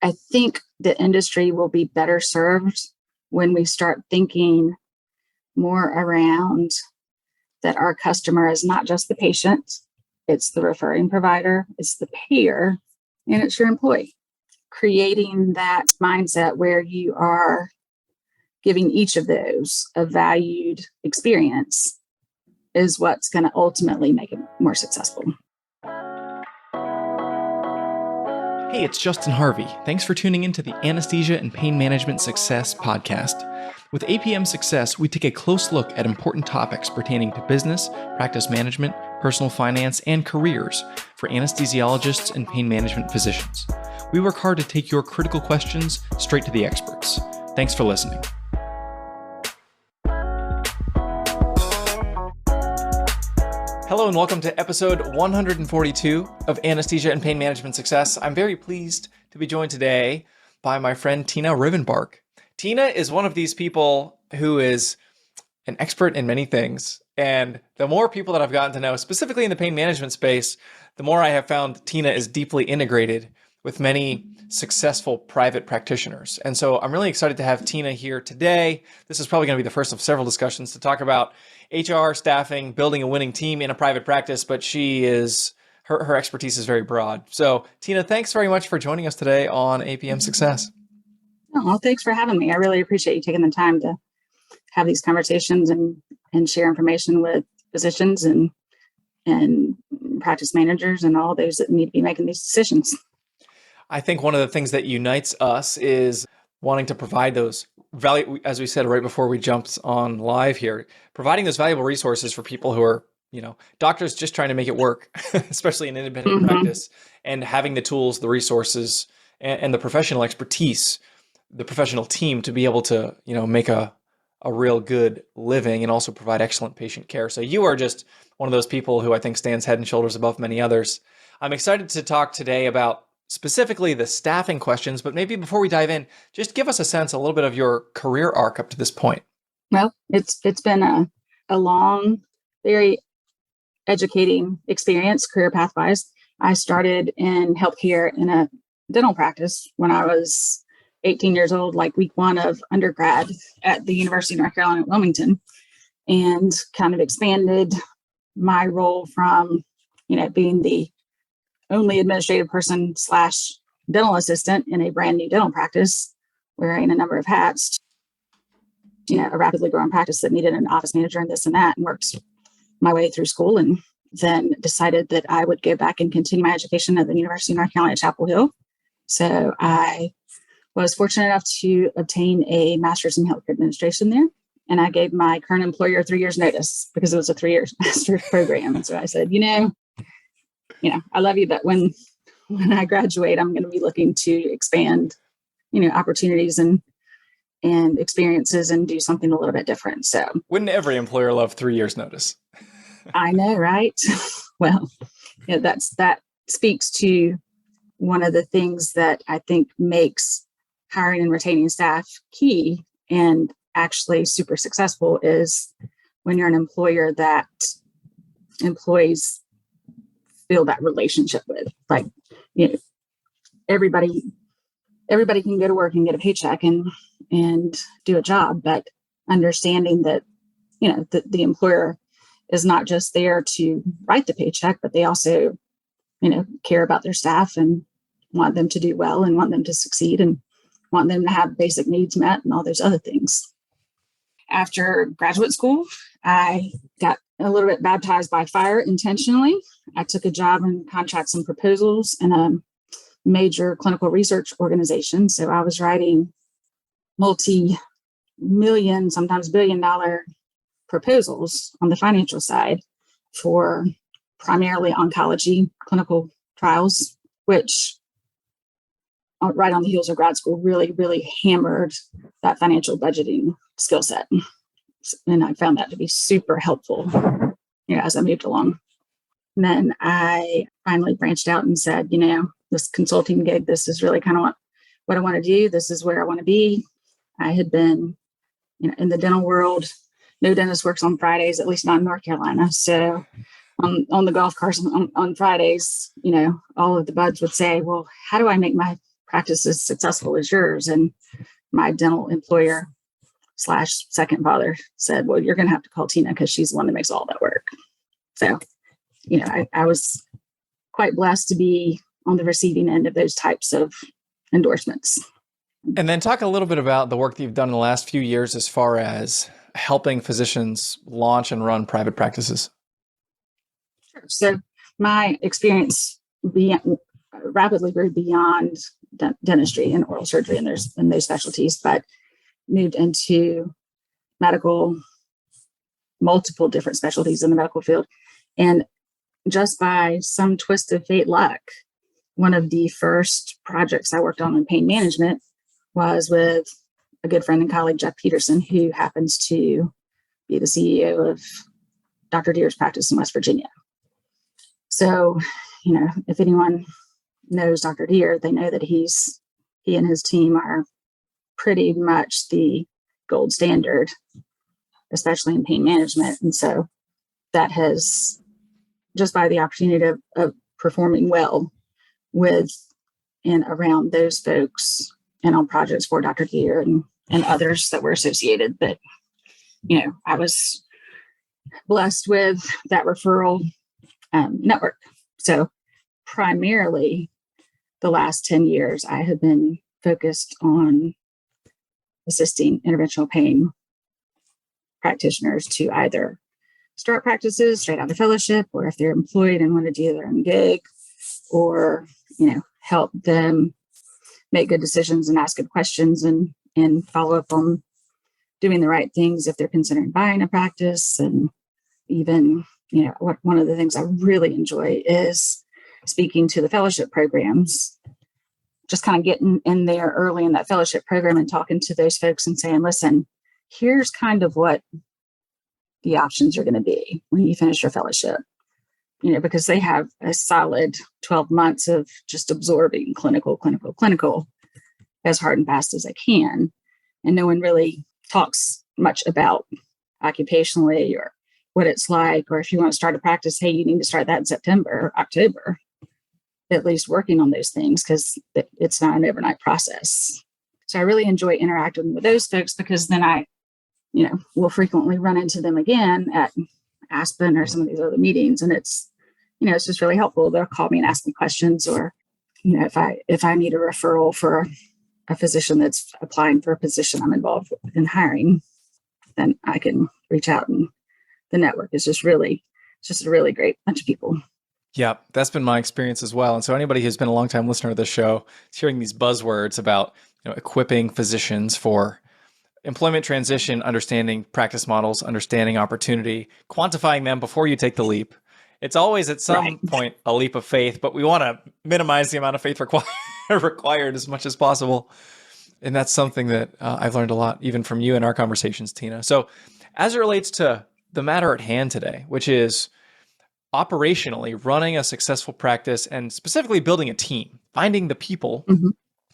I think the industry will be better served when we start thinking more around that our customer is not just the patient, it's the referring provider, it's the payer, and it's your employee. Creating that mindset where you are giving each of those a valued experience is what's going to ultimately make it more successful. Hey, it's Justin Harvey. Thanks for tuning into the Anesthesia and Pain Management Success podcast. With APM Success, we take a close look at important topics pertaining to business, practice management, personal finance, and careers for anesthesiologists and pain management physicians. We work hard to take your critical questions straight to the experts. Thanks for listening. Hello and welcome to episode 142 of Anesthesia and Pain Management Success. I'm very pleased to be joined today by my friend Tina Rivenbark. Tina is one of these people who is an expert in many things. And the more people that I've gotten to know, specifically in the pain management space, the more I have found Tina is deeply integrated with many successful private practitioners. And so I'm really excited to have Tina here today. This is probably going to be the first of several discussions to talk about HR, staffing, building a winning team in a private practice, but her expertise is very broad. So Tina, thanks very much for joining us today on APM Success. Oh, well, thanks for having me. I really appreciate you taking the time to have these conversations and share information with physicians and practice managers and all those that need to be making these decisions. I think one of the things that unites us is wanting to provide those value, as we said right before we jumped on live here, providing those valuable resources for people who are, doctors just trying to make it work, especially in independent practice, and having the tools, the resources, and the professional expertise, the professional team to be able to, make a real good living and also provide excellent patient care. So you are just one of those people who I think stands head and shoulders above many others. I'm excited to talk today about specifically the staffing questions, but maybe before we dive in, just give us a little bit of your career arc up to this point. Well, it's been a long, very educating experience, career pathwise. I started in healthcare in a dental practice when I was 18 years old, like week one of undergrad at the University of North Carolina at Wilmington, and kind of expanded my role from, being the only administrative person / dental assistant in a brand new dental practice, wearing a number of hats, a rapidly growing practice that needed an office manager and this and that, and worked my way through school, and then decided that I would go back and continue my education at the University of North Carolina at Chapel Hill. So I was fortunate enough to obtain a master's in healthcare administration there. And I gave my current employer 3 years notice because it was a 3-year master's program. And so I said, I love you, but when I graduate, I'm going to be looking to expand, opportunities and experiences and do something a little bit different. So wouldn't every employer love 3 years notice? I know, right? Well, that speaks to one of the things that I think makes hiring and retaining staff key and actually super successful is when you're an employer that employees feel that relationship with. Like, everybody can go to work and get a paycheck and do a job, but understanding that, the employer is not just there to write the paycheck, but they also, care about their staff and want them to do well and want them to succeed and want them to have basic needs met and all those other things. After graduate school, I got a little bit baptized by fire intentionally. I took a job in contracts and proposals in a major clinical research organization. So I was writing multi-million, sometimes billion-dollar proposals on the financial side for primarily oncology clinical trials, which right on the heels of grad school really, really hammered that financial budgeting skill set. And I found that to be super helpful, as I moved along. And then I finally branched out and said, this consulting gig, this is really kind of what I want to do. This is where I want to be. I had been, in the dental world. No dentist works on Fridays, at least not in North Carolina. So on the golf course on Fridays, all of the buds would say, well, how do I make my practice as successful as yours. And my dental employer / second father said, well, you're going to have to call Tina because she's the one that makes all that work. So, I was quite blessed to be on the receiving end of those types of endorsements. And then talk a little bit about the work that you've done in the last few years as far as helping physicians launch and run private practices. Sure. So my experience rapidly grew beyond dentistry and oral surgery and those specialties, but moved into multiple different specialties in the medical field. And just by some twist of fate luck, one of the first projects I worked on in pain management was with a good friend and colleague, Jeff Peterson, who happens to be the CEO of Dr. Deere's practice in West Virginia. So, if anyone knows Dr. Deere, they know that he and his team are pretty much the gold standard, especially in pain management. And so that has, just by the opportunity of performing well with and around those folks and on projects for Dr. Deere and others that were associated, that, I was blessed with that referral network. So primarily the last 10 years, I have been focused on assisting interventional pain practitioners to either start practices straight out of fellowship, or if they're employed and want to do their own gig, or, help them make good decisions and ask good questions and follow up on doing the right things if they're considering buying a practice. And even, one of the things I really enjoy is speaking to the fellowship programs, just kind of getting in there early in that fellowship program and talking to those folks and saying, listen, here's kind of what the options are going to be when you finish your fellowship, because they have a solid 12 months of just absorbing clinical as hard and fast as they can. And no one really talks much about occupationally or what it's like, or if you want to start a practice, hey, you need to start that in September or October, at least working on those things, because it's not an overnight process. So I really enjoy interacting with those folks, because then I, will frequently run into them again at Aspen or some of these other meetings. And it's, it's just really helpful. They'll call me and ask me questions, or, if I need a referral for a physician that's applying for a position I'm involved in hiring, then I can reach out, and the network is just a really great bunch of people. Yeah, that's been my experience as well. And so anybody who's been a longtime listener to this show is hearing these buzzwords about equipping physicians for employment transition, understanding practice models, understanding opportunity, quantifying them before you take the leap. It's always at some point a leap of faith, but we want to minimize the amount of faith required as much as possible. And that's something that I've learned a lot, even from you in our conversations, Tina. So as it relates to the matter at hand today, which is operationally running a successful practice and specifically building a team, finding the people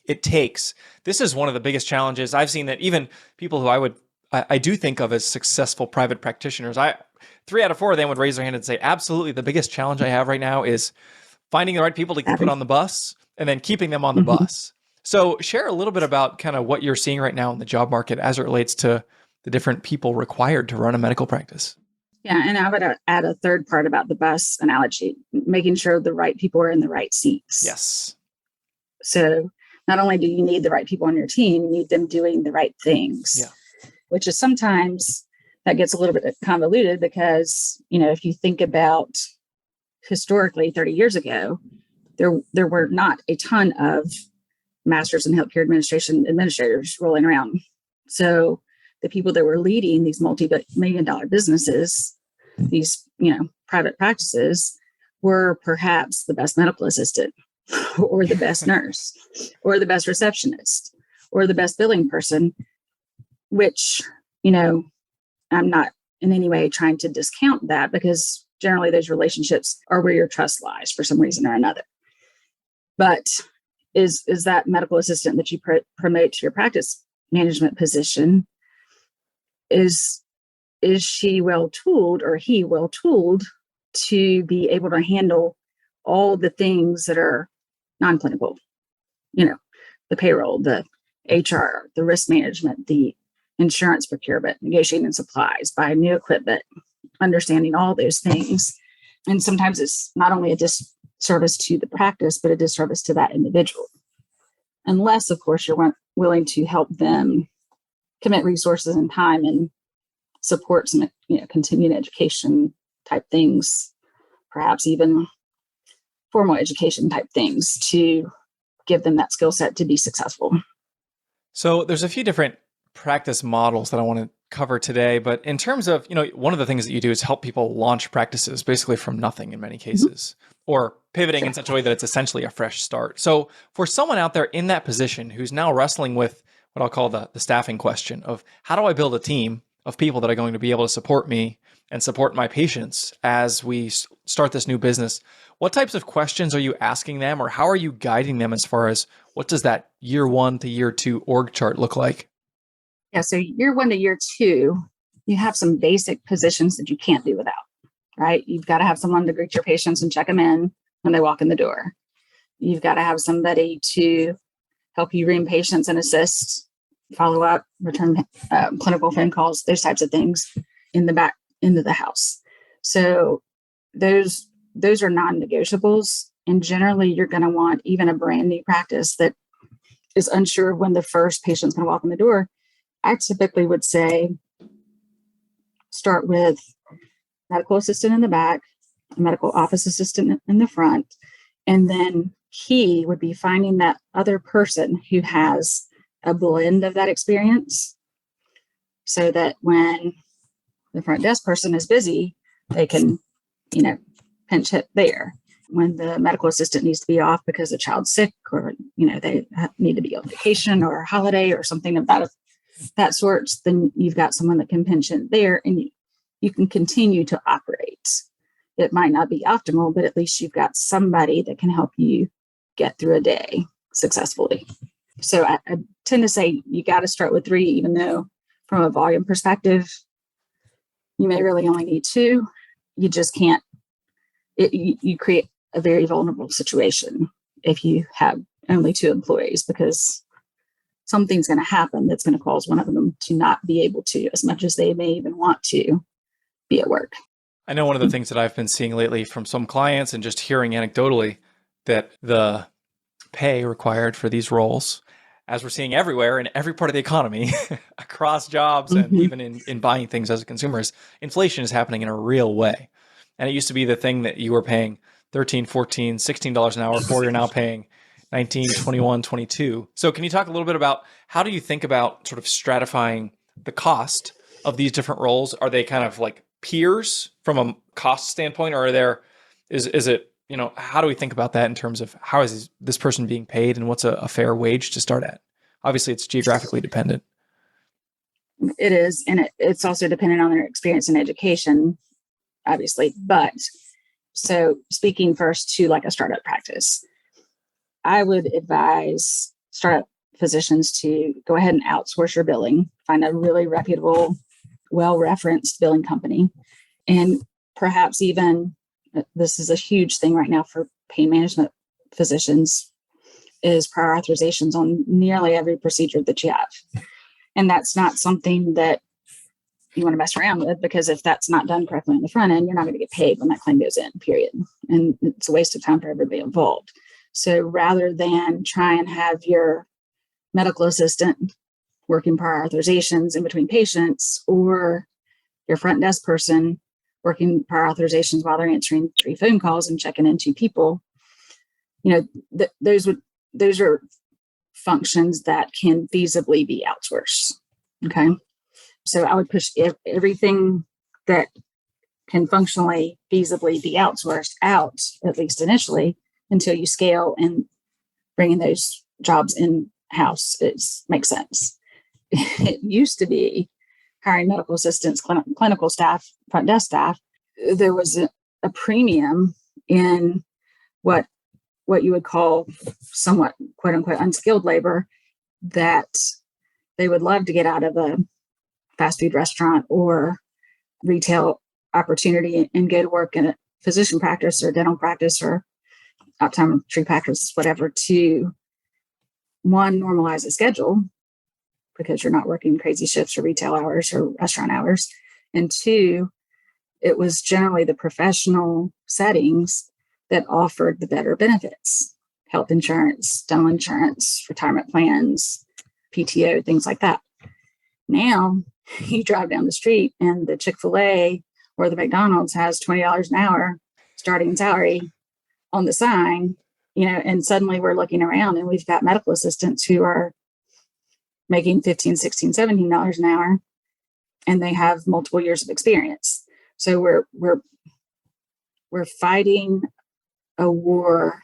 it takes. This is one of the biggest challenges. I've seen that even people who I do think of as successful private practitioners, 3 out of 4 of them would raise their hand and say, absolutely, the biggest challenge I have right now is finding the right people to put on the bus and then keeping them on the bus. So share a little bit about kind of what you're seeing right now in the job market as it relates to the different people required to run a medical practice. Yeah, and I would add a third part about the bus analogy, making sure the right people are in the right seats. Yes. So not only do you need the right people on your team, you need them doing the right things, which is sometimes that gets a little bit convoluted, because, if you think about historically 30 years ago, there were not a ton of masters in healthcare administration administrators rolling around. So the people that were leading these multi-million-dollar businesses, these, private practices, were perhaps the best medical assistant or the best nurse or the best receptionist or the best billing person, which, I'm not in any way trying to discount that, because generally those relationships are where your trust lies for some reason or another. But is that medical assistant that you promote to your practice management position, is she well tooled, or he well tooled to be able to handle all the things that are non-clinical? the payroll, the HR, the risk management, the insurance procurement, negotiating supplies, buying new equipment, understanding all those things. And sometimes it's not only a disservice to the practice, but a disservice to that individual. Unless, of course, you're willing to help them commit resources and time and support some, continuing education type things, perhaps even formal education type things to give them that skill set to be successful. So there's a few different practice models that I want to cover today, but in terms of, one of the things that you do is help people launch practices basically from nothing in many cases, or pivoting in such a way that it's essentially a fresh start. So for someone out there in that position who's now wrestling with what I'll call the staffing question of how do I build a team of people that are going to be able to support me and support my patients as we start this new business, what types of questions are you asking them, or how are you guiding them as far as what does that year 1 to year 2 org chart look like? Yeah, so year 1 to year 2, you have some basic positions that you can't do without, right? You've got to have someone to greet your patients and check them in when they walk in the door. You've got to have somebody to help you room patients and assist, follow up, return clinical phone calls, those types of things in the back into the house. So those are non-negotiables. And generally, you're going to want even a brand new practice that is unsure when the first patient's going to walk in the door. I typically would say start with medical assistant in the back, medical office assistant in the front, and then key would be finding that other person who has a blend of that experience so that when the front desk person is busy, they can, pinch hit there. When the medical assistant needs to be off because the child's sick or, they need to be on vacation or a holiday or something of that sort, then you've got someone that can pinch in there and you can continue to operate. It might not be optimal, but at least you've got somebody that can help you get through a day successfully. So I tend to say you got to start with 3, even though from a volume perspective, you may really only need 2. You just can't, you create a very vulnerable situation if you have only 2 employees, because something's going to happen that's going to cause one of them to not be able to, as much as they may even want to, be at work. I know one of the things that I've been seeing lately from some clients and just hearing anecdotally that the pay required for these roles, as we're seeing everywhere in every part of the economy, across jobs and even in buying things as a consumer, is inflation is happening in a real way. And it used to be the thing that you were paying $13, $14, $16 an hour for, you're now paying $19, $21, $22. So can you talk a little bit about how do you think about sort of stratifying the cost of these different roles? Are they kind of like peers from a cost standpoint, or is it, how do we think about that in terms of how is this person being paid and what's a fair wage to start at? Obviously, it's geographically dependent. It is, and it's also dependent on their experience in education, obviously. But so speaking first to like a startup practice, I would advise startup physicians to go ahead and outsource your billing, find a really reputable, well-referenced billing company, and perhaps even, this is a huge thing right now for pain management physicians, is prior authorizations on nearly every procedure that you have. And that's not something that you want to mess around with, because if that's not done correctly on the front end, you're not going to get paid when that claim goes in, period. And it's a waste of time for everybody involved. So rather than try and have your medical assistant working prior authorizations in between patients, or your front desk person working prior authorizations while they're answering 3 phone calls and checking in 2 people, those are functions that can feasibly be outsourced. Okay. So I would push everything that can functionally feasibly be outsourced out, at least initially, until you scale, and bringing those jobs in-house makes sense. It used to be hiring medical assistants, clinical staff, front desk staff. There was a premium in what you would call somewhat, quote unquote, unskilled labor that they would love to get out of a fast food restaurant or retail opportunity and go to work in a physician practice or dental practice or optometry practice, whatever, to one, normalize a schedule because you're not working crazy shifts or retail hours or restaurant hours. And two, it was generally the professional settings that offered the better benefits, health insurance, dental insurance, retirement plans, PTO, things like that. Now you drive down the street and the Chick-fil-A or the McDonald's has $20 an hour starting salary on the sign, and suddenly we're looking around and we've got medical assistants who are making $15, $16, $17 an hour, and they have multiple years of experience. So we're fighting a war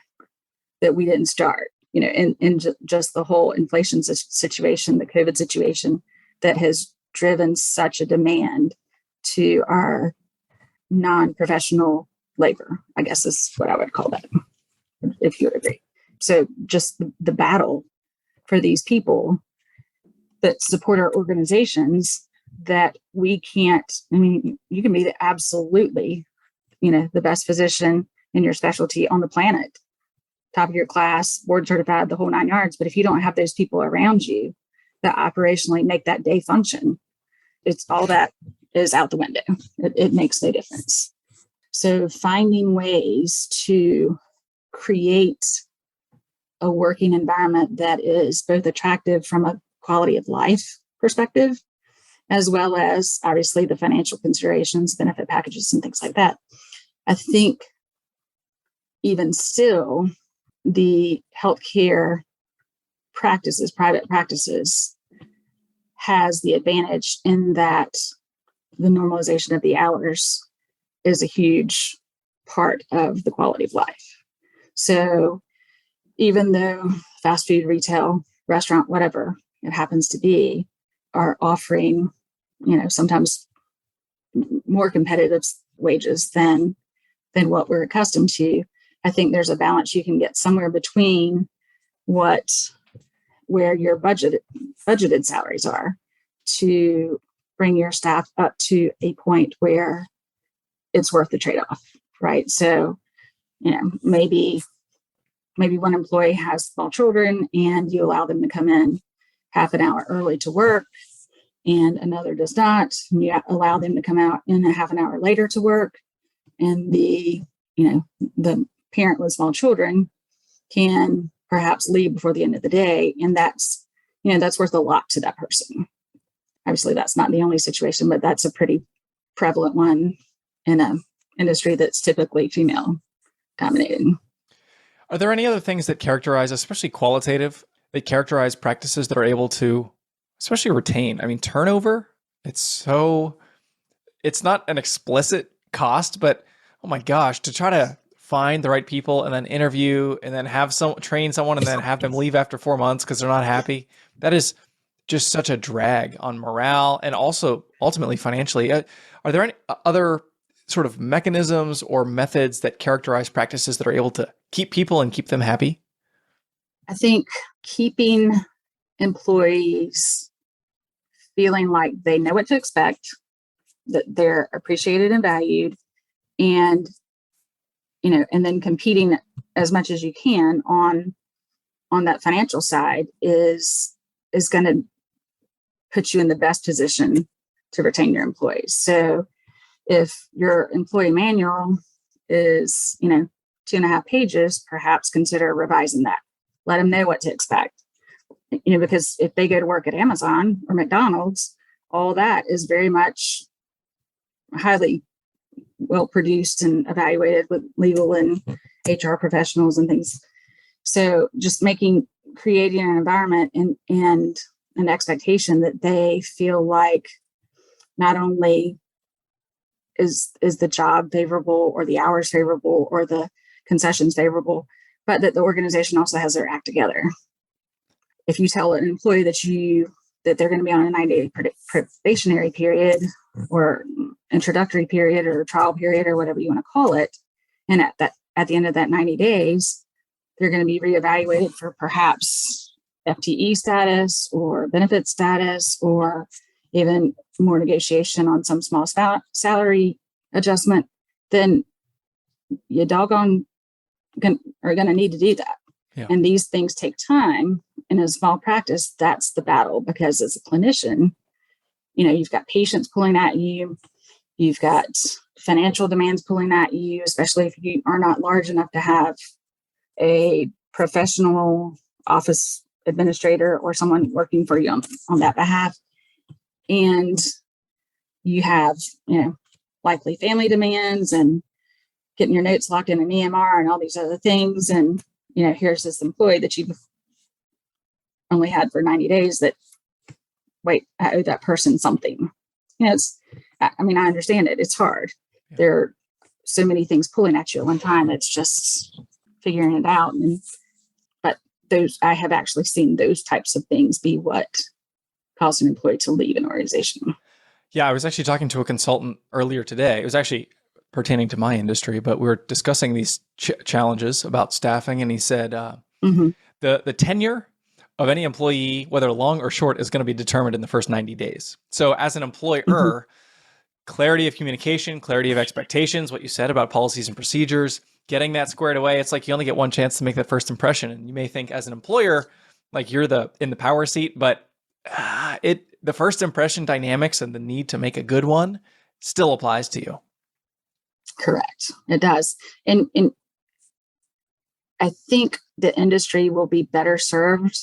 that we didn't start, in just the whole inflation situation, the COVID situation that has driven such a demand to our non-professional labor, I guess is what I would call that, if you agree. So just the battle for these people that support our organizations that we can't, you can be absolutely, the best physician in your specialty on the planet, top of your class, board certified, the whole 9 yards. But if you don't have those people around you that operationally make that day function, it's all that is out the window. It makes no difference. So finding ways to create a working environment that is both attractive from a quality of life perspective, as well as obviously the financial considerations, benefit packages, and things like that. I think even still, the healthcare practices, private practices, has the advantage in that the normalization of the hours is a huge part of the quality of life. So even though fast food, retail, restaurant, whatever it happens to be, are offering, sometimes more competitive wages than what we're accustomed to, I think there's a balance you can get somewhere between where your budgeted salaries are to bring your staff up to a point where it's worth the trade-off, right? So, maybe one employee has small children and you allow them to come in half an hour early to work and another does not. And you allow them to come out in a half an hour later to work. And the parent with small children can perhaps leave before the end of the day. And that's worth a lot to that person. Obviously, that's not the only situation, but that's a pretty prevalent one in an industry that's typically female dominated. Are there any other things that characterize, especially qualitative, that characterize practices that are able to, especially retain? Turnover, it's not an explicit cost, but oh my gosh, to try to find the right people and then interview and then train someone and then have them leave after 4 months because they're not happy. That is just such a drag on morale and also ultimately financially. Are there any other sort of mechanisms or methods that characterize practices that are able to keep people and keep them happy? I think keeping employees feeling like they know what to expect, that they're appreciated and valued, and then competing as much as you can on that financial side is going to put you in the best position to retain your employees. So if your employee manual is, 2.5 pages, perhaps consider revising that. Let them know what to expect. Because if they go to work at Amazon or McDonald's, all that is very much highly well produced and evaluated with legal and HR professionals and things. So just creating an environment and an expectation that they feel like not only is the job favorable or the hours favorable or the concessions favorable, but that the organization also has their act together. If you tell an employee that they're going to be on a 90-day probationary period or introductory period or trial period or whatever you want to call it, and at the end of that 90 days, they're going to be reevaluated for perhaps FTE status or benefit status or even more negotiation on some small salary adjustment, then you doggone are going to need to do that. Yeah. And these things take time. In a small practice, that's the battle, because as a clinician, you've got patients pulling at you, you've got financial demands pulling at you, especially if you are not large enough to have a professional office administrator or someone working for you on that behalf. And you have, likely family demands and getting your notes locked in an EMR and all these other things. And, here's this employee that you've only had for 90 days that, wait, I owe that person something. I understand it. It's hard. Yeah. There are so many things pulling at you at one time. It's just figuring it out. But I have actually seen those types of things be what cause an employee to leave an organization. Yeah, I was actually talking to a consultant earlier today. It was actually pertaining to my industry, but we were discussing these challenges about staffing, and he said the tenure of any employee, whether long or short, is going to be determined in the first 90 days. So as an employer, clarity of communication, clarity of expectations, what you said about policies and procedures, getting that squared away. It's like you only get one chance to make that first impression. And you may think as an employer, like you're in the power seat, but the first impression dynamics and the need to make a good one still applies to you. Correct. It does. And I think the industry will be better served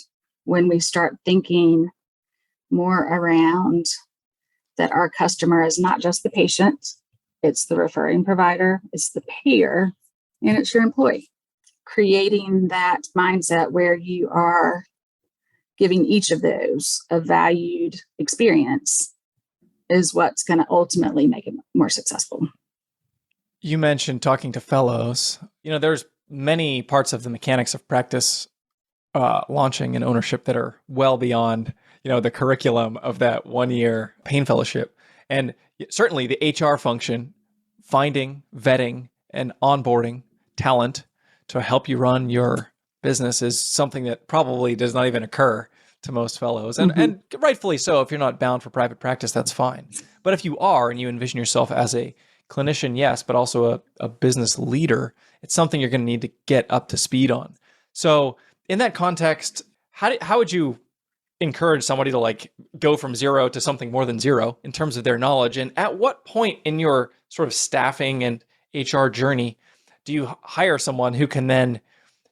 when we start thinking more around that our customer is not just the patient, it's the referring provider, it's the payer, and it's your employee. Creating that mindset where you are giving each of those a valued experience is what's going to ultimately make it more successful. You mentioned talking to fellows. There's many parts of the mechanics of practice launching and ownership that are well beyond, the curriculum of that 1-year pain fellowship. And certainly the HR function, finding, vetting, and onboarding talent to help you run your business is something that probably does not even occur to most fellows. And rightfully so. If you're not bound for private practice, that's fine. But if you are, and you envision yourself as a clinician, yes, but also a business leader, it's something you're going to need to get up to speed on. So in that context, how would you encourage somebody to go from zero to something more than zero in terms of their knowledge? And at what point in your sort of staffing and HR journey do you hire someone who can then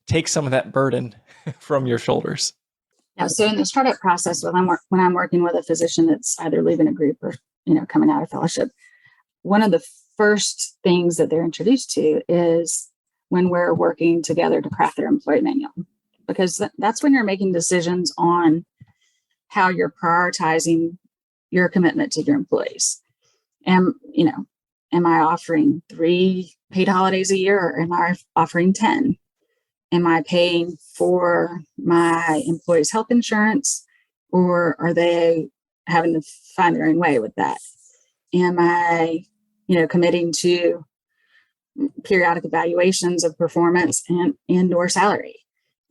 take some of that burden from your shoulders? Yeah. So in the startup process, when I'm working with a physician that's either leaving a group or, coming out of fellowship, one of the first things that they're introduced to is when we're working together to craft their employee manual, because that's when you're making decisions on how you're prioritizing your commitment to your employees. And, am I offering 3 paid holidays a year, or am I offering 10? Am I paying for my employees' health insurance, or are they having to find their own way with that? Am I, committing to periodic evaluations of performance and or salary?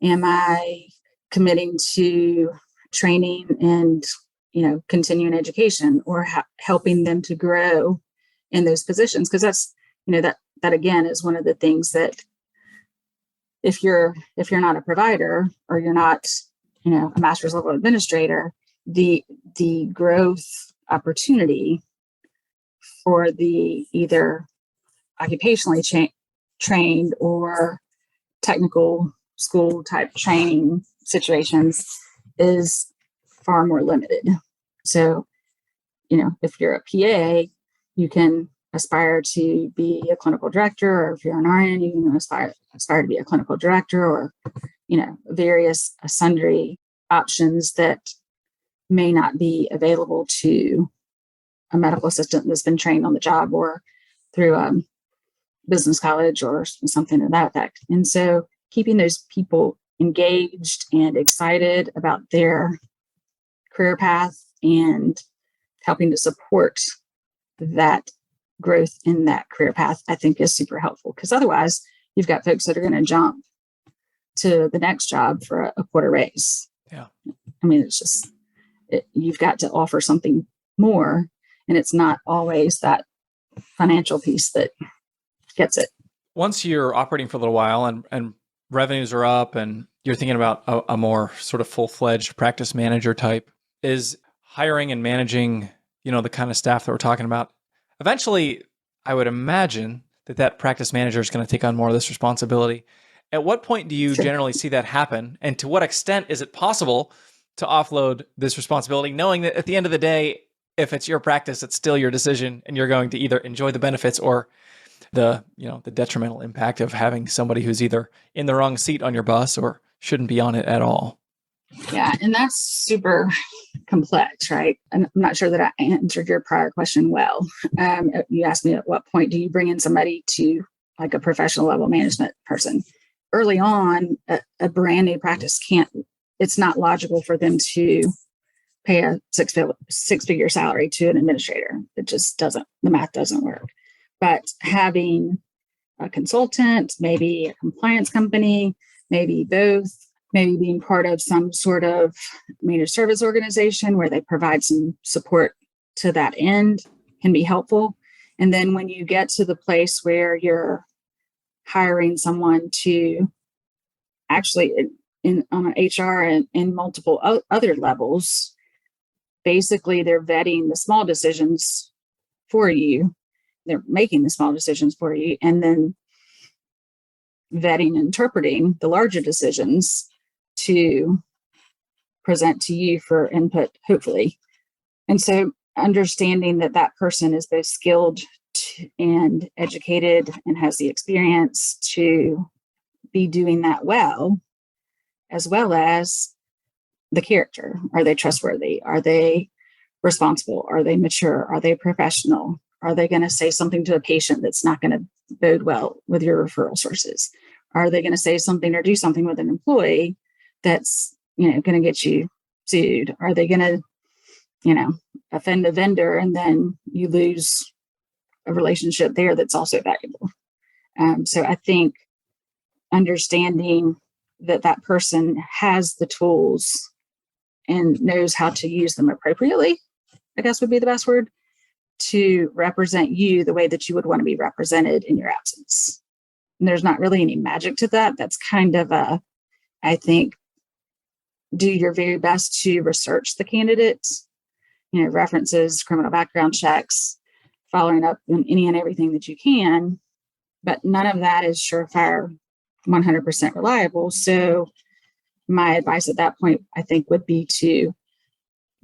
Am I committing to training and, continuing education, or helping them to grow in those positions? Because that's, that again is one of the things that if you're not a provider, or you're not, a master's level administrator, the growth opportunity for the either occupationally trained or technical school type training situations is far more limited. So, if you're a PA, you can aspire to be a clinical director, or if you're an RN, you can aspire to be a clinical director, or, various sundry options that may not be available to a medical assistant that's been trained on the job or through business college or something to that effect. And so keeping those people engaged and excited about their career path and helping to support that growth in that career path, I think is super helpful, because otherwise you've got folks that are going to jump to the next job for a quarter raise. Yeah. It's just, you've got to offer something more, and it's not always that financial piece that gets it. Once you're operating for a little while and revenues are up and you're thinking about a more sort of full-fledged practice manager type, is hiring and managing, the kind of staff that we're talking about. Eventually, I would imagine that practice manager is going to take on more of this responsibility. At what point do you generally see that happen? And to what extent is it possible to offload this responsibility, knowing that at the end of the day, if it's your practice, it's still your decision and you're going to either enjoy the benefits or the detrimental impact of having somebody who's either in the wrong seat on your bus or shouldn't be on it at all? Yeah, and that's super complex, right? And I'm not sure that I answered your prior question well. You asked me at what point do you bring in somebody to like a professional level management person? Early on, a brand new practice it's not logical for them to pay a six-figure salary to an administrator. It just doesn't, the math doesn't work. But having a consultant, maybe a compliance company, maybe both, maybe being part of some sort of managed service organization where they provide some support to that end can be helpful. And then when you get to the place where you're hiring someone to actually on an HR and multiple other levels, basically they're vetting the small decisions for you. They're making the small decisions for you, and then vetting and interpreting the larger decisions to present to you for input, hopefully. And so understanding that person is both skilled and educated and has the experience to be doing that well as the character. Are they trustworthy? Are they responsible? Are they mature? Are they professional? Are they going to say something to a patient that's not going to bode well with your referral sources? Are they going to say something or do something with an employee that's, going to get you sued? Are they going to, offend a vendor and then you lose a relationship there that's also valuable? So I think understanding that person has the tools and knows how to use them appropriately, I guess would be the best word, to represent you the way that you would want to be represented in your absence. And there's not really any magic to that. That's kind of I think, do your very best to research the candidates, references, criminal background checks, following up on any and everything that you can. But none of that is surefire, 100% reliable. So my advice at that point, I think, would be to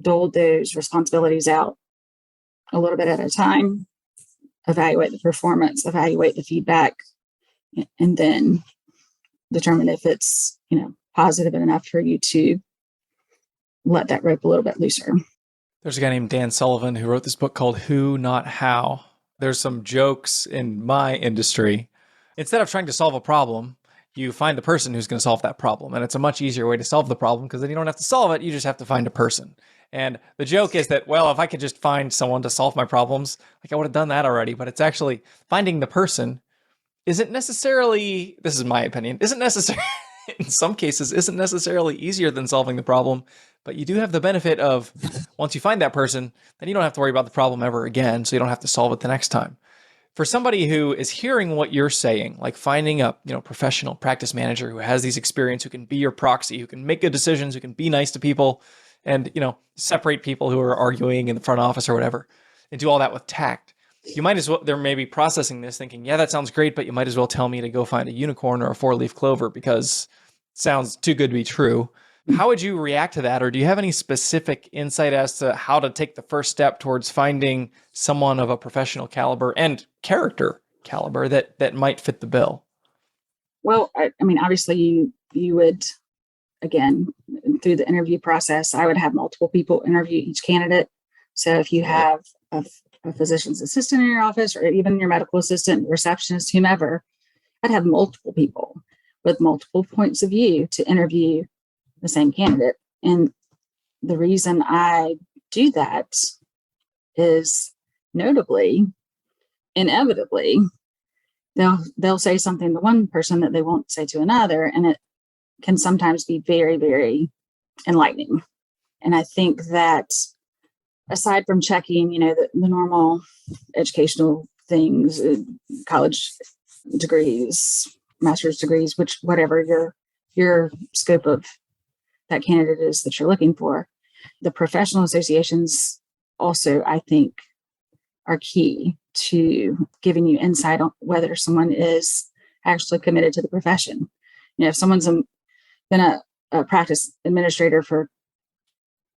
dole those responsibilities out a little bit at a time, evaluate the performance, evaluate the feedback, and then determine if it's, positive enough for you to let that rope a little bit looser. There's a guy named Dan Sullivan who wrote this book called Who, Not How. There's some jokes in my industry. Instead of trying to solve a problem, you find the person who's going to solve that problem. And it's a much easier way to solve the problem because then you don't have to solve it. You just have to find a person. And the joke is that, well, if I could just find someone to solve my problems, I would have done that already. But it's actually finding the person isn't necessarily, this is my opinion, in some cases, isn't necessarily easier than solving the problem. But you do have the benefit of, once you find that person, then you don't have to worry about the problem ever again. So you don't have to solve it the next time. For somebody who is hearing what you're saying, like finding a professional practice manager who has these experience, who can be your proxy, who can make good decisions, who can be nice to people, and separate people who are arguing in the front office or whatever, and do all that with tact. You might as well, they're maybe processing this thinking, yeah, that sounds great, but you might as well tell me to go find a unicorn or a four-leaf clover because it sounds too good to be true. How would you react to that? Or do you have any specific insight as to how to take the first step towards finding someone of a professional caliber and character caliber that might fit the bill? Well, I mean, obviously you would, again, through the interview process, I would have multiple people interview each candidate. So if you have a physician's assistant in your office or even your medical assistant, receptionist, whomever, I'd have multiple people with multiple points of view to interview the same candidate. And the reason I do that is notably, inevitably, they'll say something to one person that they won't say to another. And it can sometimes be very, very enlightening. And I think that aside from checking, the normal educational things, college degrees, master's degrees, whatever your your scope of that candidate is that you're looking for. The professional associations also, I think, are key to giving you insight on whether someone is actually committed to the profession. If someone's been a practice administrator for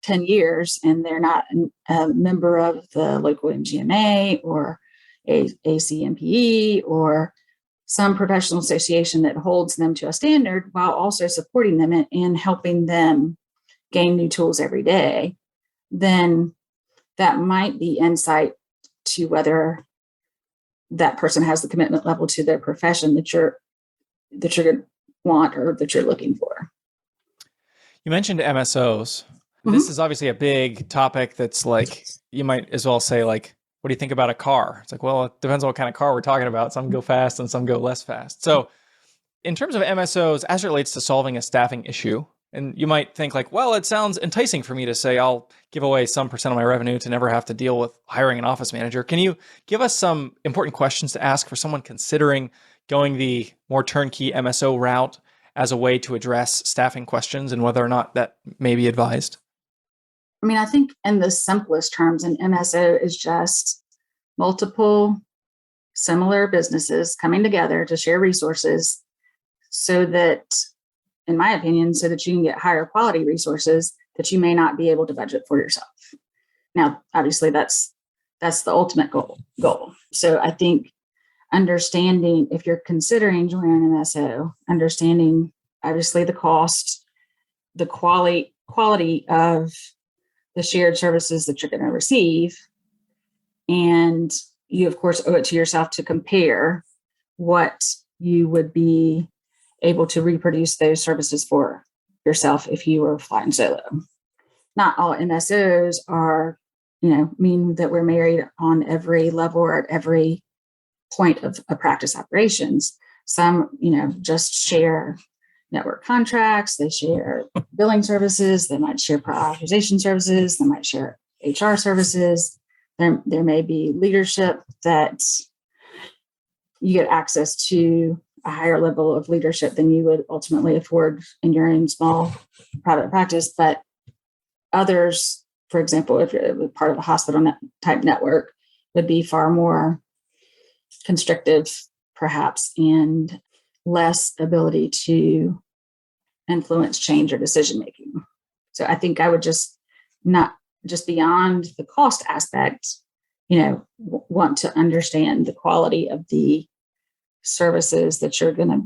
10 years and they're not a member of the local MGMA or ACMPE or some professional association that holds them to a standard while also supporting them and helping them gain new tools every day, then that might be insight to whether that person has the commitment level to their profession that you're going to want or that you're looking for. You mentioned MSOs. Mm-hmm. This is obviously a big topic that's like, you might as well say, like, what do you think about a car? It's like, well, it depends on what kind of car we're talking about. Some go fast and some go less fast. So in terms of MSOs, as it relates to solving a staffing issue, and you might think like, well, it sounds enticing for me to say I'll give away some percent of my revenue to never have to deal with hiring an office manager. Can you give us some important questions to ask for someone considering going the more turnkey MSO route as a way to address staffing questions and whether or not that may be advised? I mean, I think in the simplest terms, an MSO is just multiple similar businesses coming together to share resources so that, in my opinion, so that you can get higher quality resources that you may not be able to budget for yourself. Now, obviously, that's the ultimate goal. So I think understanding, if you're considering joining an MSO, understanding obviously the cost, the quality of the shared services that you're going to receive. And you, of course, owe it to yourself to compare what you would be able to reproduce those services for yourself if you were flying solo. Not all MSOs are, mean that we're married on every level or at every point of a practice operations. Some, just share network contracts, they share billing services, they might share prior authorization services, they might share HR services. There may be leadership that you get access to a higher level of leadership than you would ultimately afford in your own small private practice. But others, for example, if you're part of a hospital type network, would be far more constrictive, perhaps, and less ability to influence change or decision making. So I think I would just not just beyond the cost aspect, want to understand the quality of the services that you're going to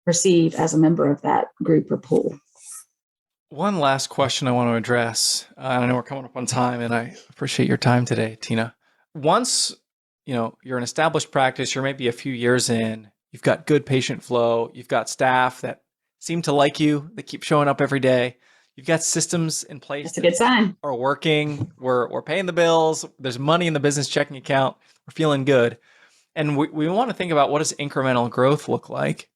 receive as a member of that group or pool. One last question I want to address. I know we're coming up on time, and I appreciate your time today, Tina. Once, you're an established practice, you're maybe a few years in, you've got good patient flow, you've got staff that seem to like you, that keep showing up every day. You've got systems in place. That's a good sign. Are working. We're paying the bills. There's money in the business checking account. We're feeling good. And we want to think about, what does incremental growth look like?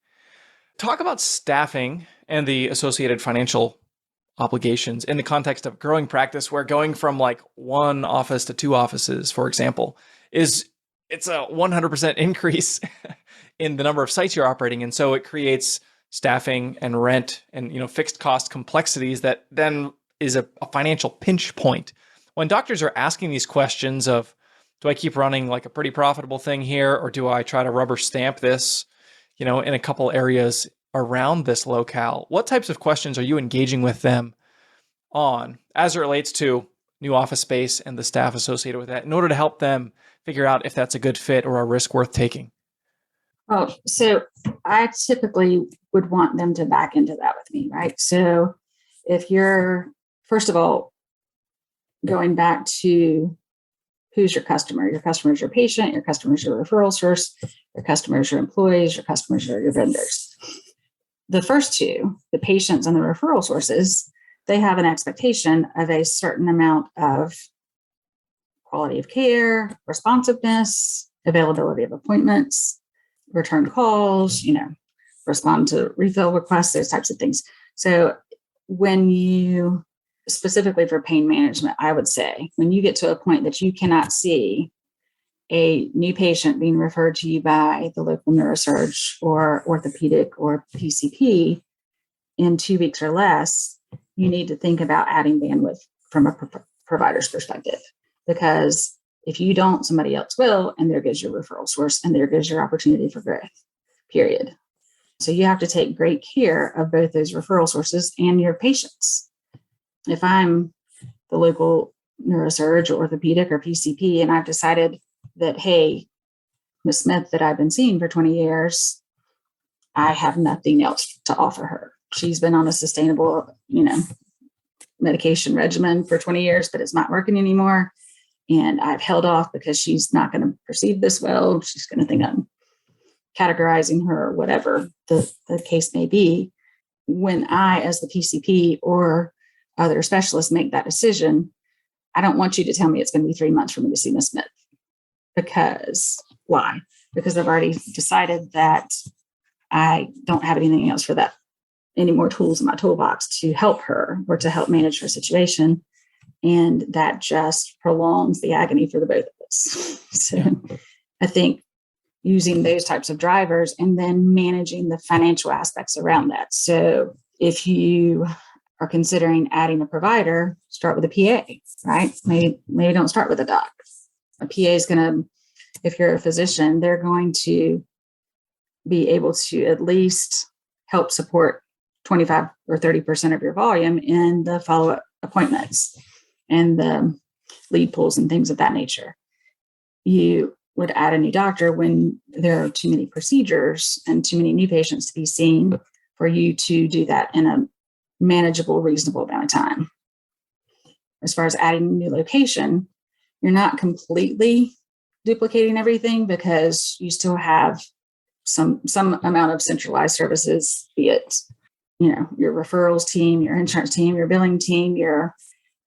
Talk about staffing and the associated financial obligations in the context of growing practice, where going from like one office to two offices, for example, it's a 100% increase in the number of sites you're operating. And so it creates staffing and rent and, fixed cost complexities that then is a financial pinch point. When doctors are asking these questions of, do I keep running like a pretty profitable thing here, or do I try to rubber stamp this, in a couple areas around this locale? What types of questions are you engaging with them on as it relates to new office space and the staff associated with that, in order to help them figure out if that's a good fit or a risk worth taking? Oh, so I typically would want them to back into that with me, right? So if you're, first of all, going back to who's your customer is your patient, your customer is your referral source, your customer is your employees, your customers are your vendors. The first two, the patients and the referral sources, they have an expectation of a certain amount of quality of care, responsiveness, availability of appointments, return calls, respond to refill requests, those types of things. So when you, specifically for pain management, I would say, when you get to a point that you cannot see a new patient being referred to you by the local neurosurge or orthopedic or PCP, in 2 weeks or less, you need to think about adding bandwidth from a provider's perspective. Because if you don't, somebody else will, and there goes your referral source, and there goes your opportunity for growth, period. So you have to take great care of both those referral sources and your patients. If I'm the local neurosurge or orthopedic or PCP, and I've decided that, hey, Ms. Smith that I've been seeing for 20 years, I have nothing else to offer her. She's been on a sustainable, medication regimen for 20 years, but it's not working anymore. And I've held off because she's not going to perceive this well. She's going to think I'm categorizing her, whatever the case may be. When I, as the PCP or other specialists, make that decision, I don't want you to tell me it's going to be 3 months for me to see Ms. Smith. Because why? Because I've already decided that I don't have anything else for that, any more tools in my toolbox to help her or to help manage her situation. And that just prolongs the agony for the both of us. So I think using those types of drivers and then managing the financial aspects around that. So if you are considering adding a provider, start with a PA, right? Maybe don't start with a doc. A PA is going to, if you're a physician, they're going to be able to at least help support 25 or 30% of your volume in the follow-up appointments and the lead pools and things of that nature. You would add a new doctor when there are too many procedures and too many new patients to be seen for you to do that in a manageable, reasonable amount of time. As far as adding a new location, you're not completely duplicating everything because you still have some amount of centralized services, be it, your referrals team, your insurance team, your billing team, your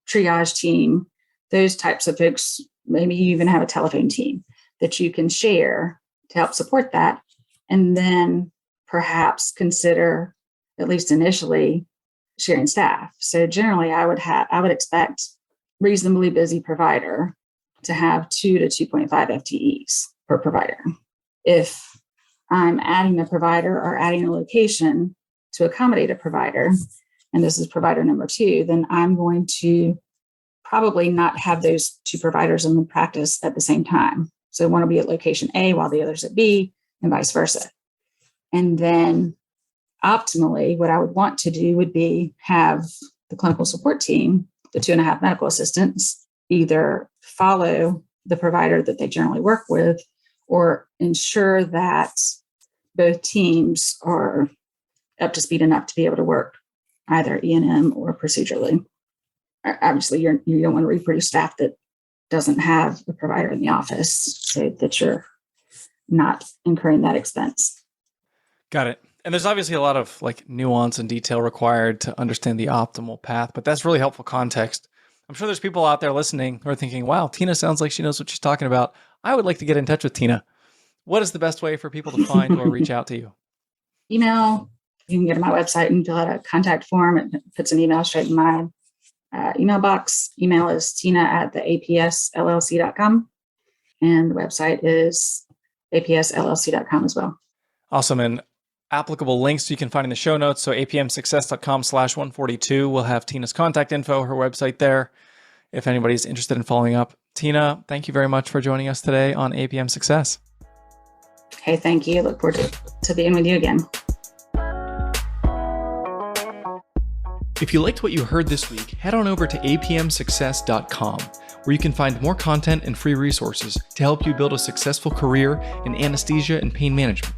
triage team, those types of folks. Maybe you even have a telephone team that you can share to help support that. And then perhaps consider, at least initially, sharing staff. So generally I would expect reasonably busy provider to have 2 to 2.5 FTEs per provider. If I'm adding a provider or adding a location to accommodate a provider, and this is provider number 2, then I'm going to probably not have those 2 providers in the practice at the same time. So one will be at location A while the other's at B, and vice versa. And then optimally, what I would want to do would be have the clinical support team, the 2.5 medical assistants, either follow the provider that they generally work with or ensure that both teams are up to speed enough to be able to work either E&M or procedurally. Obviously, you don't want to reproduce staff that doesn't have a provider in the office so that you're not incurring that expense. Got it. And there's obviously a lot of nuance and detail required to understand the optimal path, but that's really helpful context. I'm sure there's people out there listening who are thinking, wow, Tina sounds like she knows what she's talking about. I would like to get in touch with Tina. What is the best way for people to find or reach out to you? Email. You can go to my website and fill out a contact form. It puts an email straight in my email box. Email is tina@apsllc.com. And the website is apsllc.com as well. Awesome. And applicable links you can find in the show notes. So apmsuccess.com/142 will have Tina's contact info, her website there, if anybody's interested in following up. Tina, thank you very much for joining us today on APM Success. Hey, thank you. Look forward to being with you again. If you liked what you heard this week, head on over to apmsuccess.com, where you can find more content and free resources to help you build a successful career in anesthesia and pain management.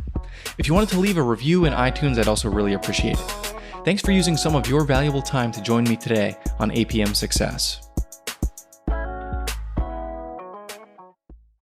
If you wanted to leave a review in iTunes, I'd also really appreciate it. Thanks for using some of your valuable time to join me today on APM Success.